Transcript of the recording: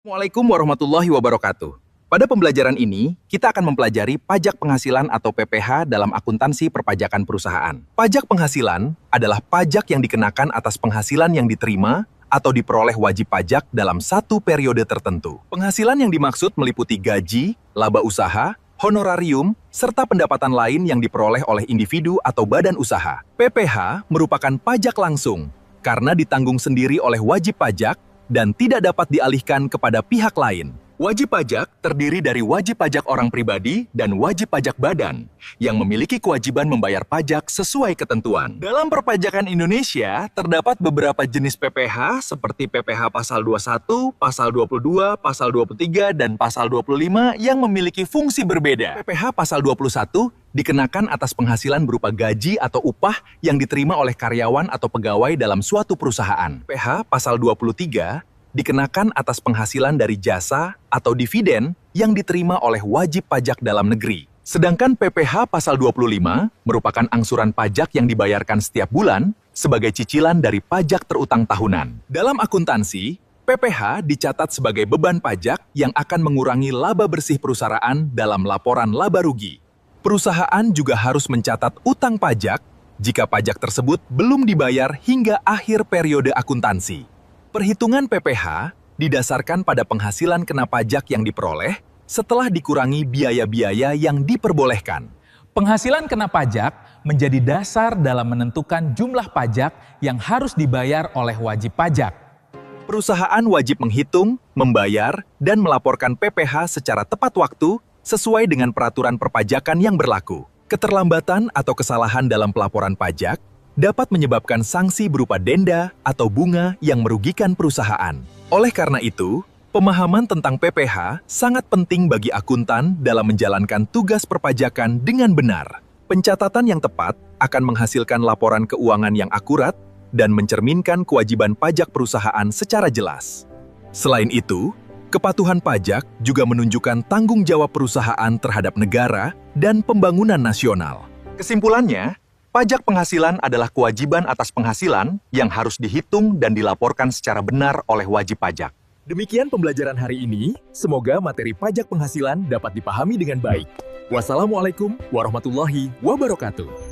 Assalamualaikum warahmatullahi wabarakatuh. Pada pembelajaran ini, kita akan mempelajari pajak penghasilan atau PPh dalam akuntansi perpajakan perusahaan. Pajak penghasilan adalah pajak yang dikenakan atas penghasilan yang diterima atau diperoleh wajib pajak dalam satu periode tertentu. Penghasilan yang dimaksud meliputi gaji, laba usaha, honorarium, serta pendapatan lain yang diperoleh oleh individu atau badan usaha. PPh merupakan pajak langsung karena ditanggung sendiri oleh wajib pajak dan tidak dapat dialihkan kepada pihak lain. Wajib pajak terdiri dari wajib pajak orang pribadi dan wajib pajak badan yang memiliki kewajiban membayar pajak sesuai ketentuan. Dalam perpajakan Indonesia, terdapat beberapa jenis PPh seperti PPh Pasal 21, Pasal 22, Pasal 23, dan Pasal 25 yang memiliki fungsi berbeda. PPh Pasal 21 dikenakan atas penghasilan berupa gaji atau upah yang diterima oleh karyawan atau pegawai dalam suatu perusahaan. PPh Pasal 23 dikenakan atas penghasilan dari jasa atau dividen yang diterima oleh wajib pajak dalam negeri. Sedangkan PPh Pasal 25 merupakan angsuran pajak yang dibayarkan setiap bulan sebagai cicilan dari pajak terutang tahunan. Dalam akuntansi, PPh dicatat sebagai beban pajak yang akan mengurangi laba bersih perusahaan dalam laporan laba rugi. Perusahaan juga harus mencatat utang pajak jika pajak tersebut belum dibayar hingga akhir periode akuntansi. Perhitungan PPh didasarkan pada penghasilan kena pajak yang diperoleh setelah dikurangi biaya-biaya yang diperbolehkan. Penghasilan kena pajak menjadi dasar dalam menentukan jumlah pajak yang harus dibayar oleh wajib pajak. Perusahaan wajib menghitung, membayar, dan melaporkan PPh secara tepat waktu sesuai dengan peraturan perpajakan yang berlaku. Keterlambatan atau kesalahan dalam pelaporan pajak dapat menyebabkan sanksi berupa denda atau bunga yang merugikan perusahaan. Oleh karena itu, pemahaman tentang PPh sangat penting bagi akuntan dalam menjalankan tugas perpajakan dengan benar. Pencatatan yang tepat akan menghasilkan laporan keuangan yang akurat dan mencerminkan kewajiban pajak perusahaan secara jelas. Selain itu, kepatuhan pajak juga menunjukkan tanggung jawab perusahaan terhadap negara dan pembangunan nasional. Kesimpulannya, pajak penghasilan adalah kewajiban atas penghasilan yang harus dihitung dan dilaporkan secara benar oleh wajib pajak. Demikian pembelajaran hari ini. Semoga materi pajak penghasilan dapat dipahami dengan baik. Wassalamualaikum warahmatullahi wabarakatuh.